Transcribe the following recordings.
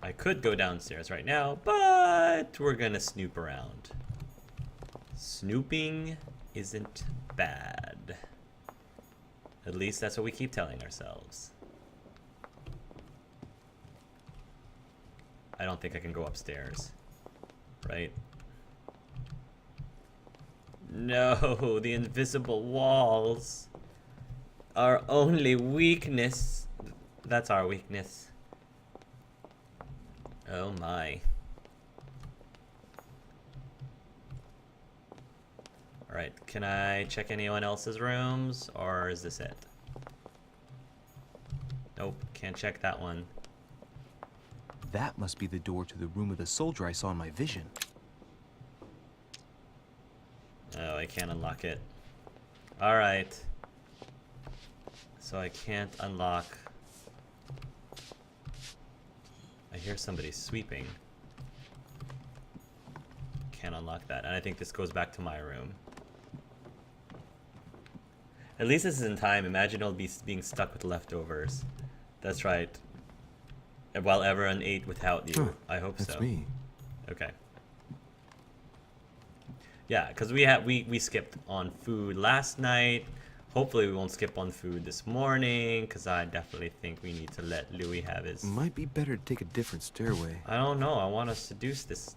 I could go downstairs right now, but we're gonna snoop around. Snooping isn't bad. At least that's what we keep telling ourselves. I don't think I can go upstairs. Right? No, the invisible walls. Our only weakness. That's our weakness. Oh my. Alright, can I check anyone else's rooms, or is this it? Nope, can't check that one. That must be the door to the room of the soldier I saw in my vision. Oh, I can't unlock it. Alright. So I can't unlock... I hear somebody sweeping. Can't unlock that. And I think this goes back to my room. At least this is in time. Imagine I'll be being stuck with leftovers. That's right. While everyone ate without you. Huh, I hope so. that's me. Okay. Yeah, because we skipped on food last night. Hopefully we won't skip on food this morning, because I definitely think we need to let Louis have his... Might be better to take a different stairway. I don't know. I want to seduce this.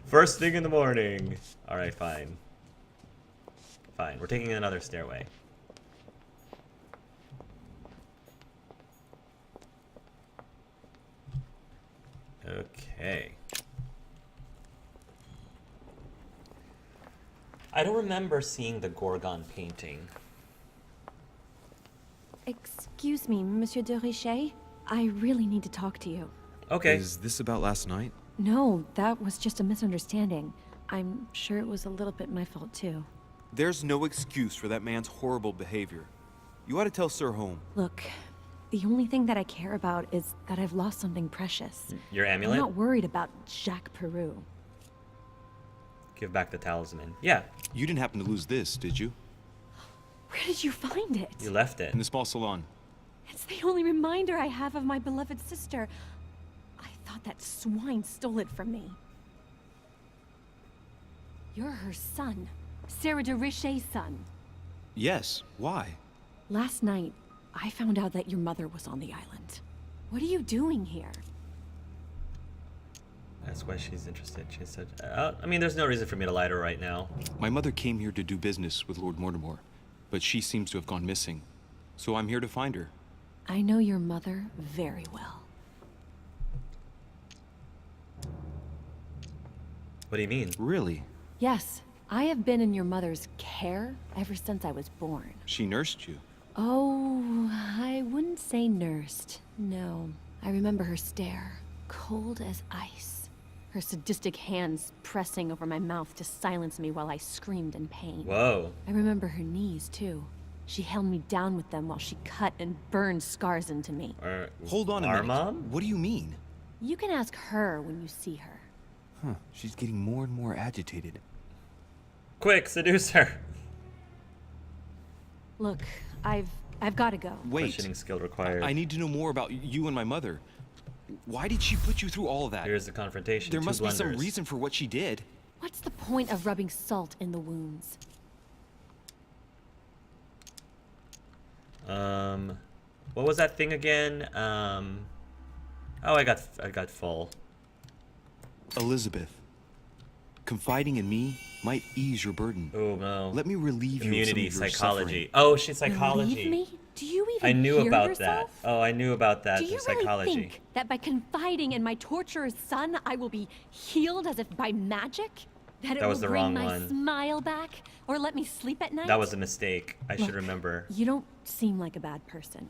First thing in the morning. Alright, fine. Fine. We're taking another stairway. Okay. I don't remember seeing the Gorgon painting. Excuse me, Monsieur de Richet. I really need to talk to you. Okay. Is this about last night? No, that was just a misunderstanding. I'm sure it was a little bit my fault, too. There's no excuse for that man's horrible behavior. You ought to tell Sir Home. Look, the only thing that I care about is that I've lost something precious. Your amulet? I'm not worried about Jacques Peru. Give back the talisman. Yeah, You didn't happen to lose this, did you? Where did you find it? you left it. In the small salon. It's the only reminder I have of my beloved sister. I thought that swine stole it from me. You're her son. Sarah de Richet's son. Yes. Why? Last night, I found out that your mother was on the island. What are you doing here? That's why she's interested. She said, I mean, there's no reason for me to lie to her right now. My mother came here to do business with Lord Mortimer, but she seems to have gone missing. So I'm here to find her. I know your mother very well. What do you mean? Really? Yes, I have been in your mother's care ever since I was born. She nursed you. Oh, I wouldn't say nursed. No. I remember her stare, cold as ice. Her sadistic hands pressing over my mouth to silence me while I screamed in pain. Whoa. I remember her knees, too. She held me down with them while she cut and burned scars into me. Hold on a Our minute. mom? What do you mean? You can ask her when you see her. Huh, she's getting more and more agitated. Quick, seduce her. Look, I've got to go. Wait. Questioning skill required. I need to know more about you and my mother. Why did she put you through all of that? Here's the confrontation. There Two must be some blunders. reason for what she did. What's the point of rubbing salt in the wounds? What was that thing again? Oh, I got full. Elizabeth, confiding in me might ease your burden. Oh no. Let me relieve Immunity, you of some of your psychology. suffering. Oh, she's psychology. Believe me? Do you even I knew hear about yourself? that. Oh, I knew about that. Do The you psychology. really think that by confiding in my torturer's son, I will be healed as if by magic? That it That was will the bring wrong my one. smile back? Or let me sleep at night? That was a mistake. I should Look, remember. You don't seem like a bad person.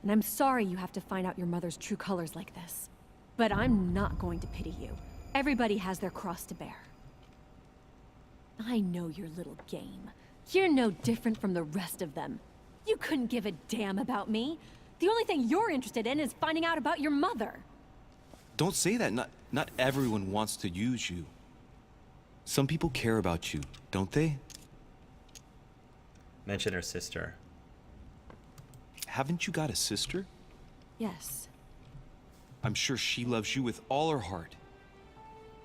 And I'm sorry you have to find out your mother's true colors like this. But I'm not going to pity you. Everybody has their cross to bear. I know your little game. You're no different from the rest of them. You couldn't give a damn about me. The only thing you're interested in is finding out about your mother. Don't say that. Not everyone wants to use you. Some people care about you, don't they? Mention her sister. Haven't you got a sister? Yes. I'm sure she loves you with all her heart.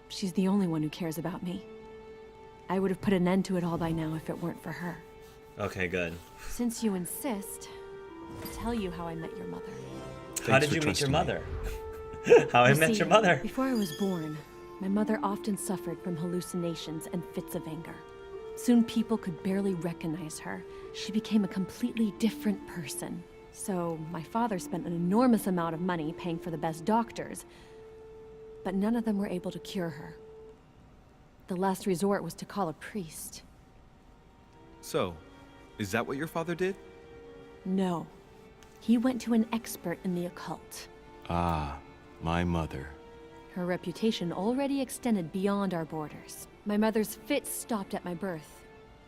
She's the only one who cares about me. I would have put an end to it all by now if it weren't for her. Okay, good. Since you insist, I'll tell you how I met your mother. How Thanks did for you meet your trusting me. mother? How I You met see, your mother? Before I was born, my mother often suffered from hallucinations and fits of anger. Soon people could barely recognize her. She became a completely different person. So my father spent an enormous amount of money paying for the best doctors, but none of them were able to cure her. The last resort was to call a priest. So, is that what your father did? No. He went to an expert in the occult. Ah, my mother. Her reputation already extended beyond our borders. My mother's fits stopped at my birth,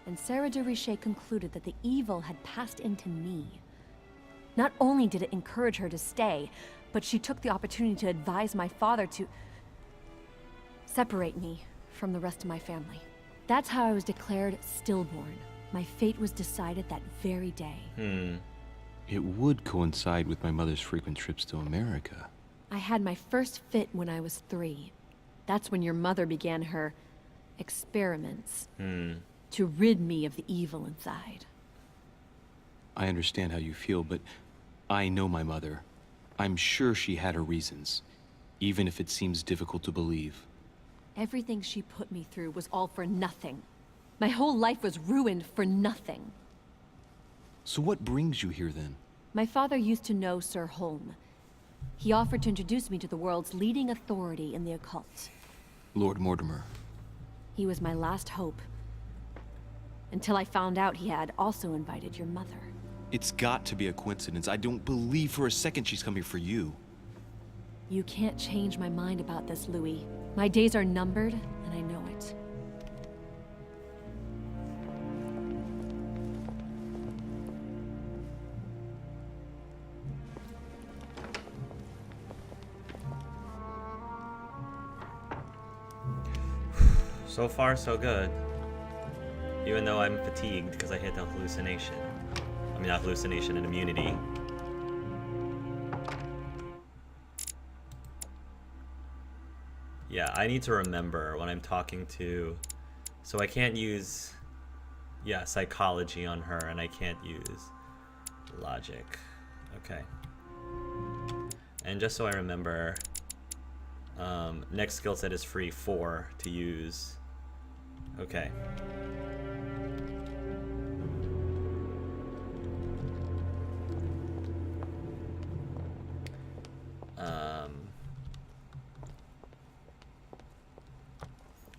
and Sarah de Richet concluded that the evil had passed into me. Not only did it encourage her to stay, but she took the opportunity to advise my father to separate me from the rest of my family. That's how I was declared stillborn. My fate was decided that very day. It would coincide with my mother's frequent trips to America. I had my first fit when I was 3. That's when your mother began her experiments to rid me of the evil inside. I understand how you feel, but I know my mother. I'm sure she had her reasons, even if it seems difficult to believe. Everything she put me through was all for nothing. My whole life was ruined for nothing. So what brings you here then? My father used to know Sir Holm. He offered to introduce me to the world's leading authority in the occult. Lord Mortimer. He was my last hope. Until I found out he had also invited your mother. It's got to be a coincidence. I don't believe for a second she's coming for you. You can't change my mind about this, Louis. My days are numbered, and I know it. So far, so good. Even though I'm fatigued because I hit the hallucination. I mean, not hallucination, an immunity. Yeah, I need to remember when I'm talking to... So I can't use... Yeah, psychology on her, and I can't use logic. Okay. And just so I remember... next skill set is free 4 to use. Okay.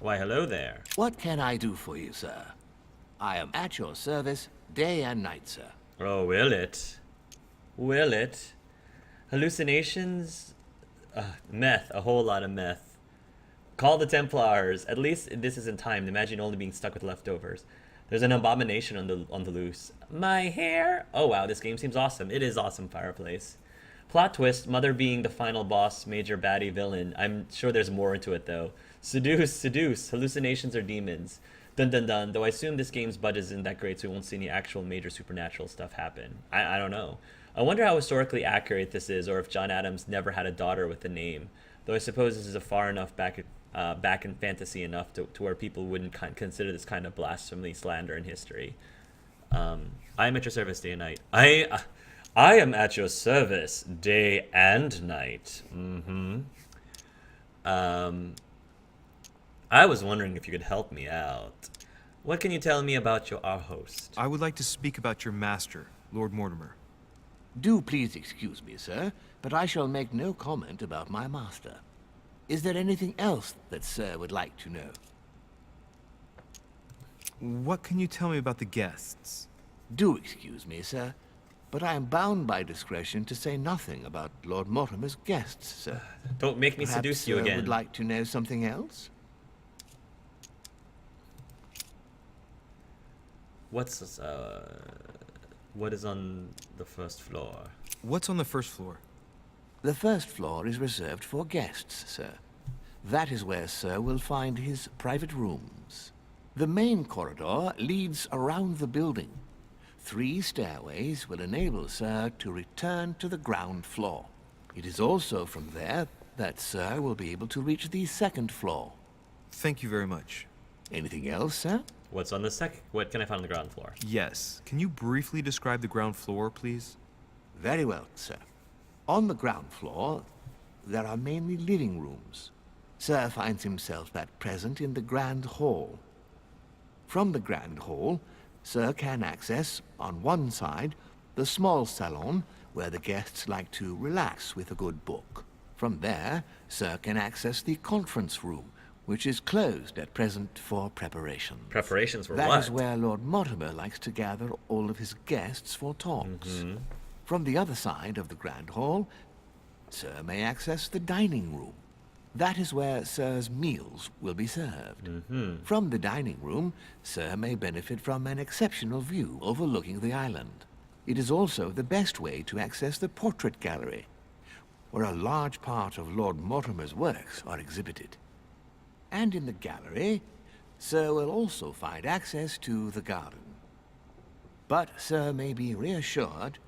Why, hello there. What can I do for you, sir? I am at your service day and night, sir. Oh, will it? Will it? Hallucinations? Meth. A whole lot of meth. Call the Templars. At least this isn't timed. Imagine only being stuck with leftovers. There's an abomination on the loose. My hair? Oh wow, this game seems awesome. It is awesome, Fireplace. Plot twist, Mother being the final boss, major baddie villain. I'm sure there's more into it though. Seduce. Hallucinations are demons. Dun dun dun. Though I assume this game's budget isn't that great, so we won't see any actual major supernatural stuff happen. I don't know. I wonder how historically accurate this is, or if John Adams never had a daughter with a name. Though I suppose this is a far enough back in fantasy enough to where people wouldn't consider this kind of blasphemy, slander in history. I am at your service day and night. I am at your service day and night. I was wondering if you could help me out. What can you tell me about our host? I would like to speak about your master, Lord Mortimer. Do please excuse me, sir, but I shall make no comment about my master. Is there anything else that sir would like to know? What can you tell me about the guests? Do excuse me, sir, but I am bound by discretion to say nothing about Lord Mortimer's guests, sir. Don't make me Perhaps seduce you sir again. would like to know something else? What is on the first floor? What's on the first floor? The first floor is reserved for guests, sir. That is where sir will find his private rooms. The main corridor leads around the building. 3 stairways will enable sir to return to the ground floor. It is also from there that Sir will be able to reach the second floor. Thank you very much. Anything else, sir? What's on the second? What can I find on the ground floor? Yes. Can you briefly describe the ground floor, please? Very well, sir. On the ground floor, there are mainly living rooms. Sir finds himself at present in the Grand Hall. From the Grand Hall, Sir can access, on one side, the small salon where the guests like to relax with a good book. From there, Sir can access the conference room, which is closed at present for preparations. Preparations for That what? is where Lord Mortimer likes to gather all of his guests for talks. From the other side of the Grand Hall, Sir may access the dining room. That is where Sir's meals will be served. From the dining room, Sir may benefit from an exceptional view overlooking the island. It is also the best way to access the portrait gallery, where a large part of Lord Mortimer's works are exhibited. And in the gallery, Sir will also find access to the garden. But Sir may be reassured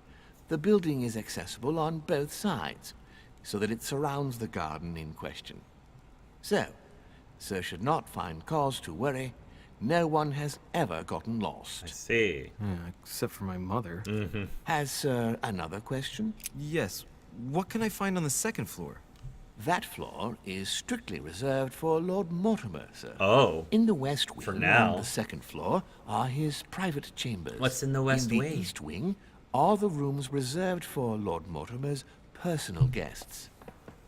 the building is accessible on both sides, so that it surrounds the garden in question. So, Sir should not find cause to worry. No one has ever gotten I lost. see. Except for my mother. Has Sir another question? Yes. What can I find on the second floor? That floor is strictly reserved for Lord Mortimer, sir. Oh. In the west wing, For now. on the second floor, are his private chambers. What's in the west wing? In the east wing are the rooms reserved for Lord Mortimer's personal guests.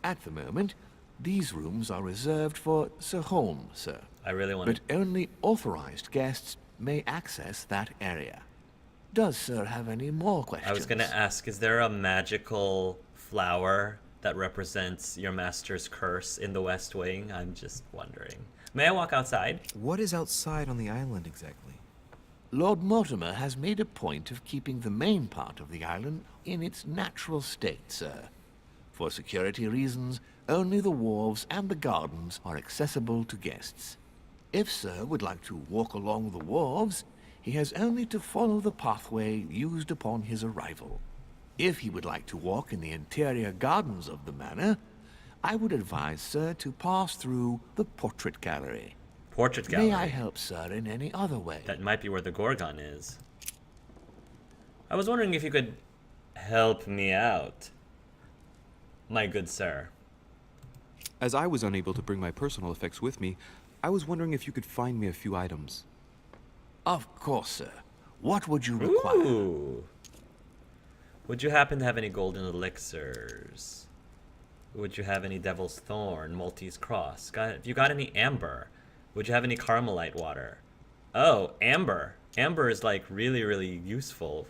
At the moment, these rooms are reserved for Sir Holmes, sir. I really want But only authorized guests may access that area. Does Sir have any more questions? I was gonna ask, is there a magical flower that represents your master's curse in the West Wing? I'm just wondering. May I walk outside? What is outside on the island exactly? Lord Mortimer has made a point of keeping the main part of the island in its natural state, sir. For security reasons, only the wharves and the gardens are accessible to guests. If Sir would like to walk along the wharves, he has only to follow the pathway used upon his arrival. If he would like to walk in the interior gardens of the manor, I would advise Sir to pass through the portrait gallery. Portrait gallery. May I help Sir in any other way? That might be where the Gorgon is. I was wondering if you could help me out, my good sir. As I was unable to bring my personal effects with me, I was wondering if you could find me a few items. Of course, sir. What would you require? Ooh. Would you happen to have any golden elixirs? Would you have any Devil's Thorn, Maltese Cross? If you got any amber? Would you have any Carmelite water? Oh, amber. Amber is like really, really useful.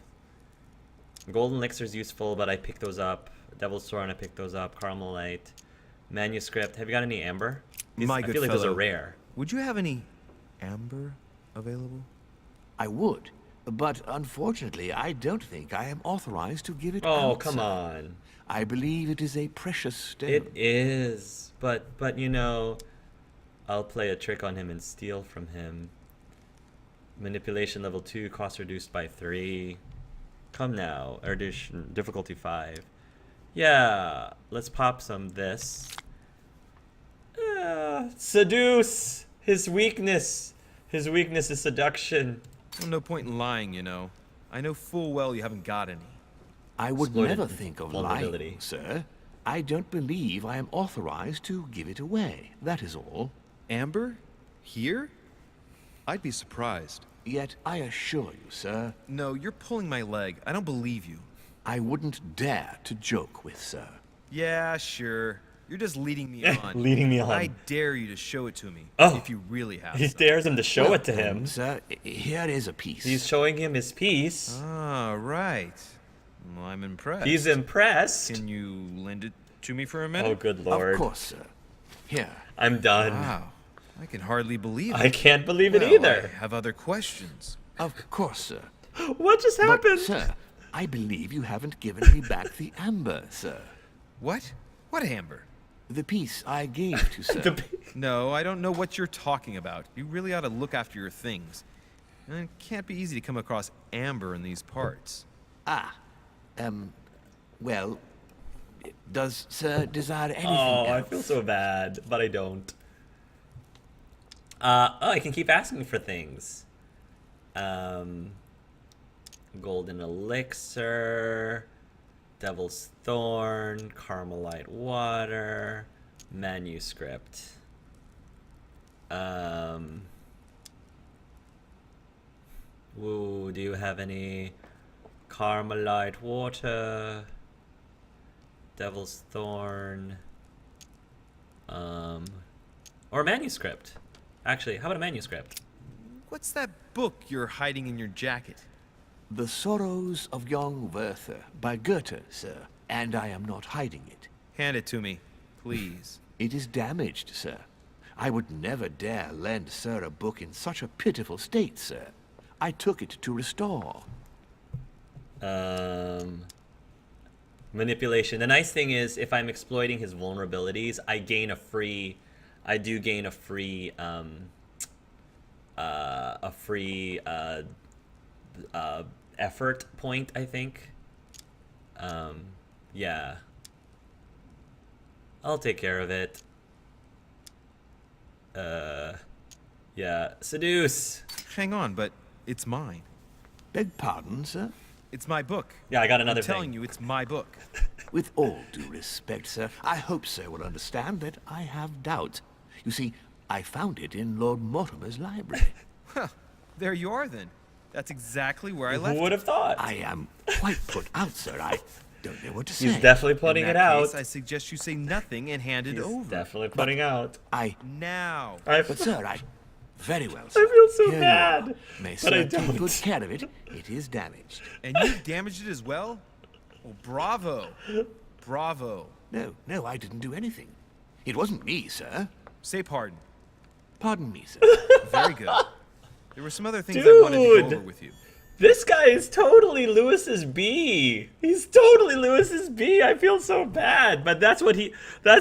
Golden elixir's useful, but I picked those up. Devil's Thorn, I picked those up. Carmelite. Manuscript. Have you got any amber? My I good feel like those are fellow, rare. Would you have any amber available? I would, but unfortunately, I don't think I am authorized to give it out. Oh, come sir. on. I believe it is a precious stone. It is, but you know, I'll play a trick on him and steal from him. Manipulation level 2, cost reduced by 3. Come now, addition difficulty 5. Yeah, let's pop some this. Seduce! His weakness! His weakness is seduction. Well, no point in lying, you know. I know full well you haven't got any. I would Exploited never think of vulnerability. lying, sir. I don't believe I am authorized to give it away. That is all. Amber? Here? I'd be surprised. Yet I assure you, sir, No, you're pulling my leg. I don't believe you. I wouldn't dare to joke with Sir. Yeah, sure. You're just leading me on. Leading me on. I dare you to show it to me. Oh. If you really have He some. dares him to show Well, it to him. Sir, here is a piece. He's showing him his piece. Ah, right. Well, I'm impressed. He's impressed. Can you lend it to me for a minute? Oh, good lord. Of course, sir. Here. I'm done. Wow. I can hardly believe it. I can't believe it Well, either. I have other questions. Of course, sir. What just But, happened? sir, I believe you haven't given me back the amber, sir. What? What amber? The piece I gave to sir. No, I don't know what you're talking about. You really ought to look after your things. And it can't be easy to come across amber in these parts. Well, Does Sir desire anything Oh, I else? feel so bad, but I don't. I can keep asking for things. Golden elixir, devil's thorn, carmelite water, manuscript. Ooh, do you have any carmelite water, devil's thorn, or manuscript? Actually, how about a manuscript? What's that book you're hiding in your jacket? The Sorrows of Young Werther by Goethe, sir, and I am not hiding it. Hand it to me, please. It is damaged, sir. I would never dare lend sir a book in such a pitiful state, sir. I took it to restore. Manipulation. The nice thing is, if I'm exploiting his vulnerabilities, I do gain a free, effort point, I think. Yeah. I'll take care of it. Yeah. Seduce. Hang on, but it's mine. Beg pardon, sir? It's my book. Yeah, I got another I'm telling thing. you, it's my book. With all due respect, sir, I hope sir will understand that I have doubts. You see, I found it in Lord Mortimer's library. Huh, there you are then. That's exactly where I left Who would have thought? I am quite put out, sir. I don't know what to say. He's definitely In putting that it out. case, I suggest you say nothing and hand it He's over. definitely putting out. Now. But sir, very well, sir. I feel so Here you are. bad, May but sir I take don't. good care of it. It is damaged. And you damaged it as well? Oh, bravo. Bravo. No, I didn't do anything. It wasn't me, sir. Say pardon. Pardon me, sir. Very good. There were some other things I wanted to Dude. go over with you. This guy is totally Lewis's B. He's totally Lewis's B. I feel so bad, but that's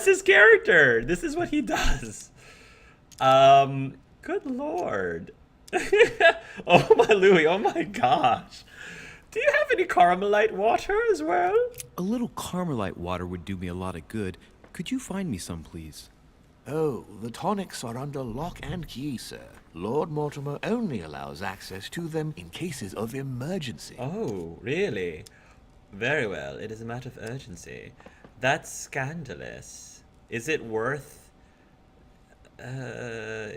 his character. This is what he does. Good lord. Oh my Louis, oh my gosh. Do you have any Carmelite water as well? A little Carmelite water would do me a lot of good. Could you find me some, please? Oh, the tonics are under lock and key, sir. Lord Mortimer only allows access to them in cases of emergency. Oh, really? Very well. It is a matter of urgency. That's scandalous. Is it worth the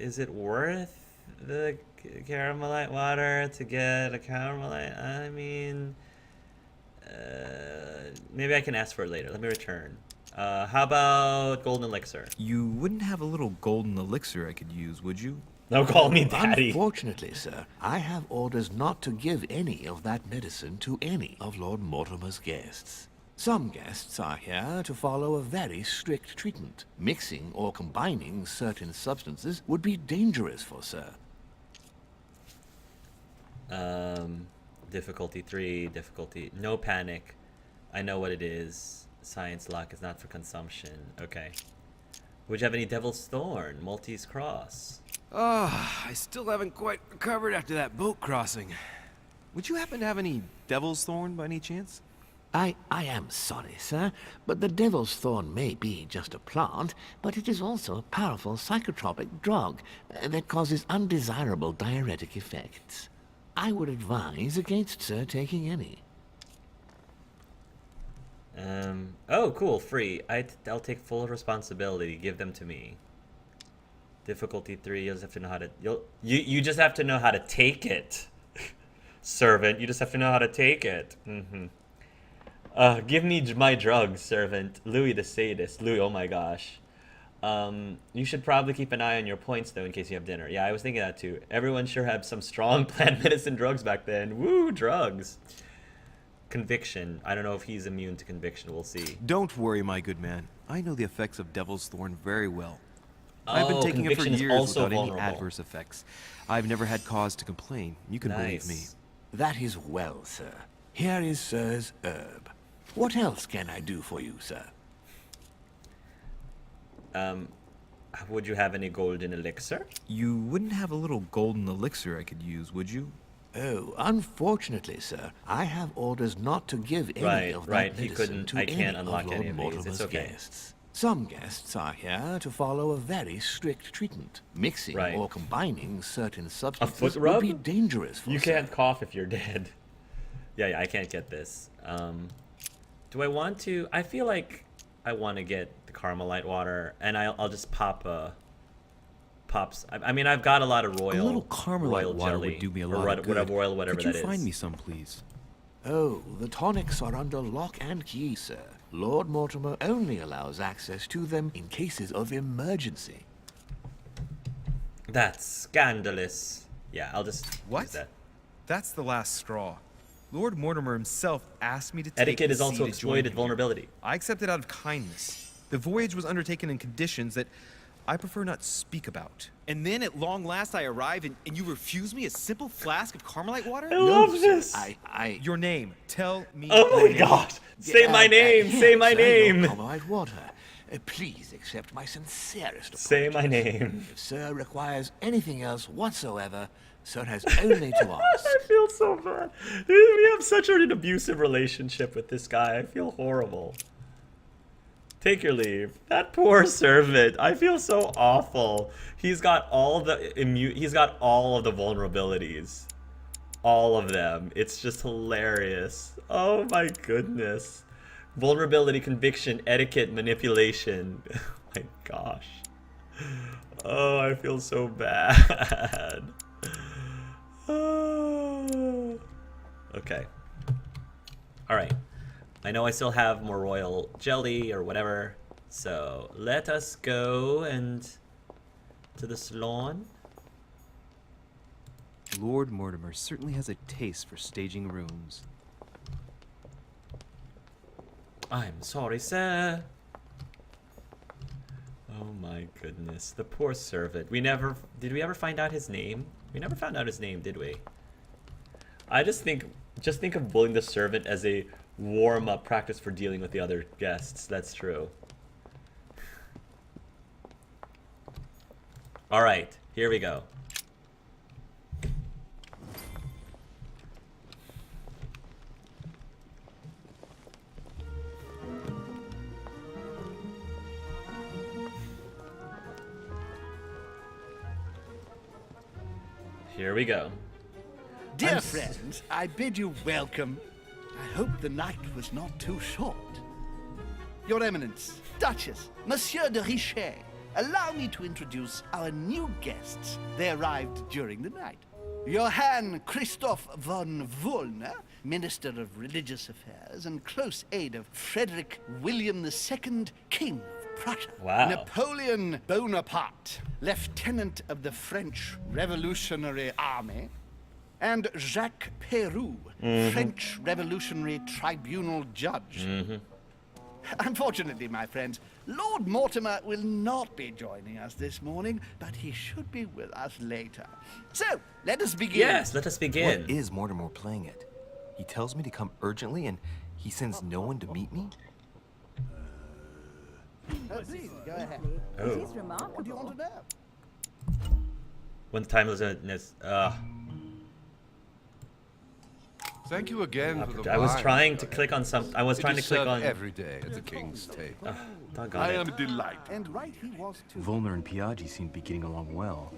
Caramelite water to get a Caramelite? I mean, maybe I can ask for it later. Let me return. How about golden elixir? You wouldn't have a little golden elixir I could use, would you? Don't call me daddy. Unfortunately, sir, I have orders not to give any of that medicine to any of Lord Mortimer's guests. Some guests are here to follow a very strict treatment. Mixing or combining certain substances would be dangerous for sir. Difficulty 3, no panic. I know what it is. Science lock is not for consumption. Okay. Would you have any Devil's Thorn? Maltese Cross? I still haven't quite recovered after that boat crossing. Would you happen to have any Devil's Thorn by any chance? I am sorry, sir, but the devil's thorn may be just a plant, but it is also a powerful psychotropic drug that causes undesirable diuretic effects. I would advise against sir taking any. Oh, cool, free. I'll take full responsibility. Give them to me. Difficulty 3, you just have to know how to... You just have to know how to take it. Servant, you just have to know how to take it. Give me my drugs, servant. Louis the sadist. Louis, oh my gosh. You should probably keep an eye on your points, though, in case you have dinner. Yeah, I was thinking that, too. Everyone sure had some strong plant medicine drugs back then. Woo, drugs. Conviction. I don't know if he's immune to conviction. We'll see. Don't worry, my good man. I know the effects of Devil's Thorn very well. I've been Oh, taking it for conviction is years also without any vulnerable. adverse effects. I've never had cause to complain. You can believe me. Nice. That is well, sir. Here is sir's herb. What else can I do for you, sir? Would you have any golden elixir? You wouldn't have a little golden elixir I could use, would you? Oh, unfortunately, sir, I have orders not to give any Right, of right, that he medicine couldn't- to I can't any unlock of any Lord of these, it's Mortimer's okay. guests. Some guests are here to follow a very strict treatment. Mixing Right. or combining certain A substances foot would rub? be dangerous for You sir. can't cough if you're dead. Yeah, I can't get this. Do I want to? I feel like I want to get the Carmelite water, and I'll just pop pops. I mean, I've got a lot of A royal. little Carmelite royal water jelly, would do me a or lot of good. whatever royal, whatever Could you that is. find me some, please? Oh, the tonics are under lock and key, sir. Lord Mortimer only allows access to them in cases of emergency. That's scandalous. Yeah, I'll just What? use that. That's the last straw. Lord Mortimer himself asked me to take Etiquette the is also sea to join exploited him. vulnerability. I accepted out of kindness. The voyage was undertaken in conditions that I prefer not speak about. And then at long last I arrive and you refuse me a simple flask of Carmelite water? I love sir, this. Your name. Tell me. Oh your my name. god! Say my name! Here, Say my sir, your name! Carmelite water. Please accept my sincerest Say my apologies. name. If sir requires anything else whatsoever, sir has only to ask. I feel so bad. We have such an abusive relationship with this guy. I feel horrible. Take your leave. That poor servant. I feel so awful. He's got all the he's got all of the vulnerabilities. All of them. It's just hilarious. Oh my goodness. Vulnerability, conviction, etiquette, manipulation. Oh my gosh. Oh, I feel so bad. Oh. Okay. Alright. I know I still have more royal jelly or whatever. So let us go and to the salon. Lord Mortimer certainly has a taste for staging rooms. I'm sorry, sir. Oh my goodness. The poor servant. Did we ever find out his name? We never found out his name, did we? I just think of bullying the servant as a warm-up practice for dealing with the other guests. That's true. All right, here we go. Here we go. Dear friends, I bid you welcome. I hope the night was not too short. Your Eminence, Duchess, Monsieur de Richet, allow me to introduce our new guests. They arrived during the night. Johann Christoph von Wollner, Minister of Religious Affairs and close aide of Frederick William II, King of Prussia. Wow. Napoleon Bonaparte, Lieutenant of the French Revolutionary Army. And Jacques Peroux, French Revolutionary Tribunal Judge. Unfortunately, my friends, Lord Mortimer will not be joining us this morning, but he should be with us later. So, let us begin. Yes, let us begin. What is Mortimer playing at? He tells me to come urgently and he sends no one to meet me? Please, go ahead. Oh. What do you want to know? When's time limit? Thank you again for the I was wine. trying to click on some. I was It trying to is click served on. every day at the king's table. Doggone I it. am delighted. And right he was too. Volner and Piaggi seem to be getting along well.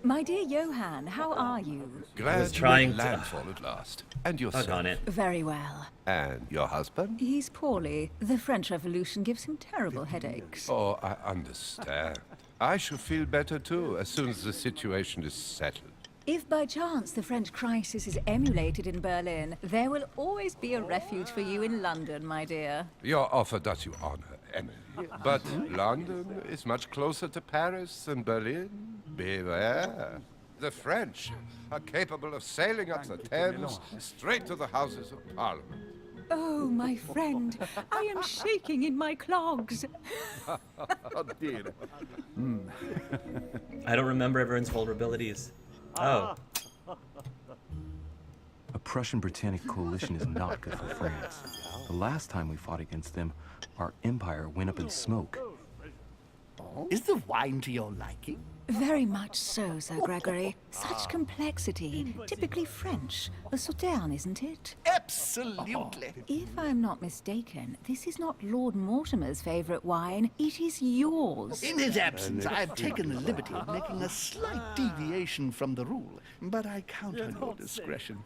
My dear Johann, how are you? Glad was to trying make to- landfall at last. And yourself. Doggone it. Very well. And your husband? He's poorly. The French Revolution gives him terrible headaches. Oh, I understand. I shall feel better too as soon as the situation is settled. If by chance the French crisis is emulated in Berlin, there will always be a refuge for you in London, my dear. Your offer does you honor, Emily. But London is much closer to Paris than Berlin. Beware. The French are capable of sailing up the Thames straight to the Houses of Parliament. Oh, my friend, I am shaking in my clogs. Oh, dear. I don't remember everyone's vulnerabilities. Oh. A Prussian-Britannic coalition is not good for France. The last time we fought against them, our empire went up in smoke. Is the wine to your liking? Very much so, Sir Gregory. Such complexity. Typically French. A sauterne, isn't it? Absolutely. If I'm not mistaken, this is not Lord Mortimer's favourite wine. It is yours. In his absence, I've taken the liberty of making a slight deviation from the rule, but I count on your discretion.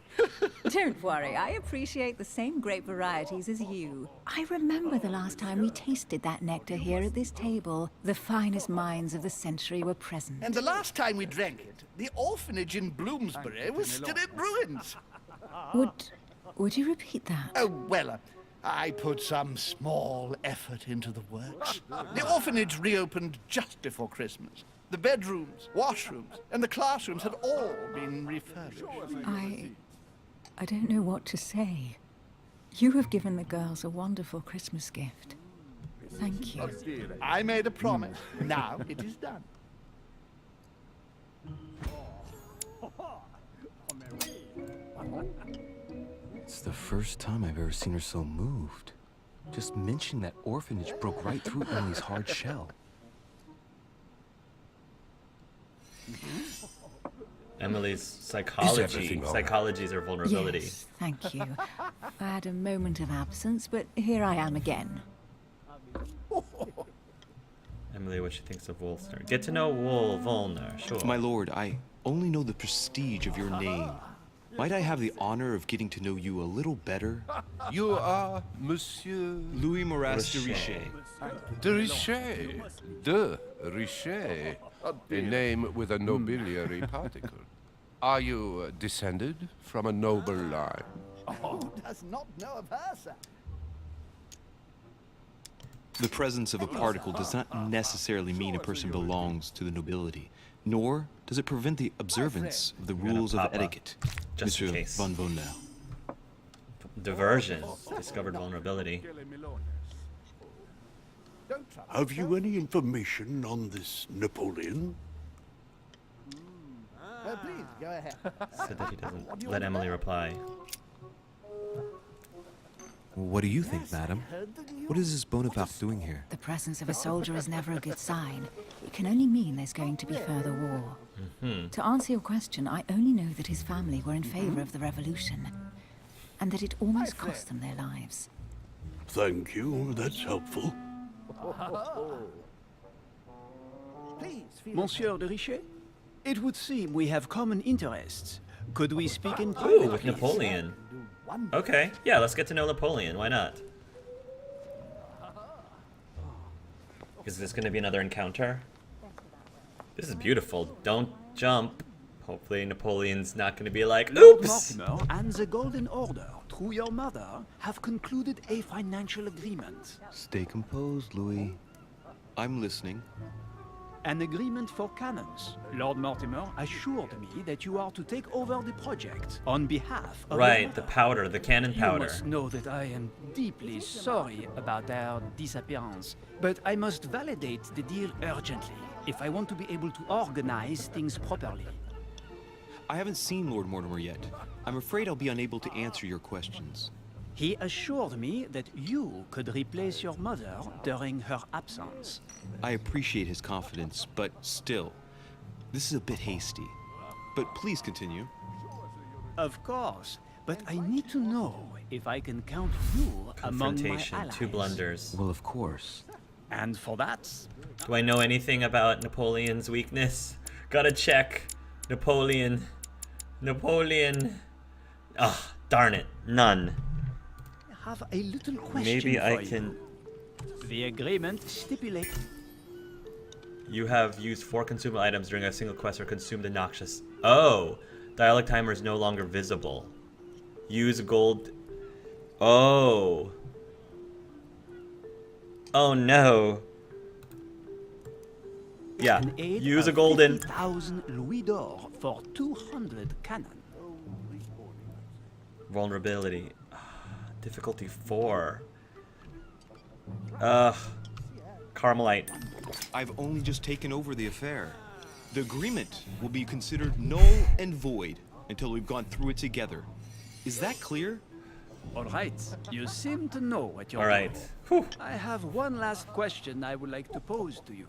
Don't worry, I appreciate the same grape varieties as you. I remember the last time we tasted that nectar here at this table. The finest minds of the century were present. And the last time we drank it, the orphanage in Bloomsbury was still in ruins. Would you repeat that? Oh, well, I put some small effort into the works. The orphanage reopened just before Christmas. The bedrooms, washrooms, and the classrooms had all been refurbished. I don't know what to say. You have given the girls a wonderful Christmas gift. Thank you. I made a promise. Now it is done. It's the first time I've ever seen her so moved. Just mentioning that orphanage broke right through Emily's hard shell. Emily's psychology is her vulnerability. Yes, thank you. I had a moment of absence, but here I am again. Emily, what she thinks of Wolster. Get to know Volner, sure. My lord, I only know the prestige of your name. Might I have the honor of getting to know you a little better? You are Monsieur Louis Moras de Richet. de Richet. De Richet. A name with a nobiliary particle. Are you descended from a noble line? Who does not know of her, sir? The presence of a particle does not necessarily mean a person belongs to the nobility, nor does it prevent the observance of the rules of etiquette. Just in Monsieur case. Van Vonel. Diversion. Discovered vulnerability. Have you any information on this Napoleon? Please, go ahead. Said that he doesn't let Emily reply. What do you think, madam? What is this Bonaparte doing here? The presence of a soldier is never a good sign. It can only mean there's going to be further war. To answer your question, I only know that his family were in favor of the revolution, and that it almost cost them their lives. Thank you, that's helpful. Please, feel Monsieur de Richet? It would seem we have common interests. Could we speak in Ooh, private, with please? Napoleon. Okay, yeah, let's get to know Napoleon. Why not? Is this going to be another encounter? This is beautiful. Don't jump. Hopefully Napoleon's not going to be like, Lord oops! Mortimer and the Golden Order, through your mother, have concluded a financial agreement. Stay composed, Louis. I'm listening. An agreement for cannons. Lord Mortimer assured me that you are to take over the project on behalf of your Right, the mother. powder, the cannon You powder. must know that I am deeply sorry about their disappearance, but I must validate the deal urgently if I want to be able to organize things properly. I haven't seen Lord Mortimer yet. I'm afraid I'll be unable to answer your questions. He assured me that you could replace your mother during her absence. I appreciate his confidence, but still, this is a bit hasty. But please continue. Of course, but I need to know if I can count you among my Confrontation, allies. 2 blunders. Well, of course. And for that, Do I know anything about Napoleon's weakness? Gotta check. Napoleon. Napoleon. Ah, darn it. None. I have a little question Maybe for I you. can... The agreement stipulates You have used 4 consumable items during a single quest or consumed a noxious... Oh! Dialog timer is no longer visible. Use gold... Oh! Oh no! Yeah, an aid use a of golden... 50,000 louis d'or for 200 cannon. Vulnerability. Difficulty 4. Carmelite. I've only just taken over the affair. The agreement will be considered null and void until we've gone through it together. Is that clear? All right, you seem to know what you're Alright. doing. I have one last question I would like to pose to you.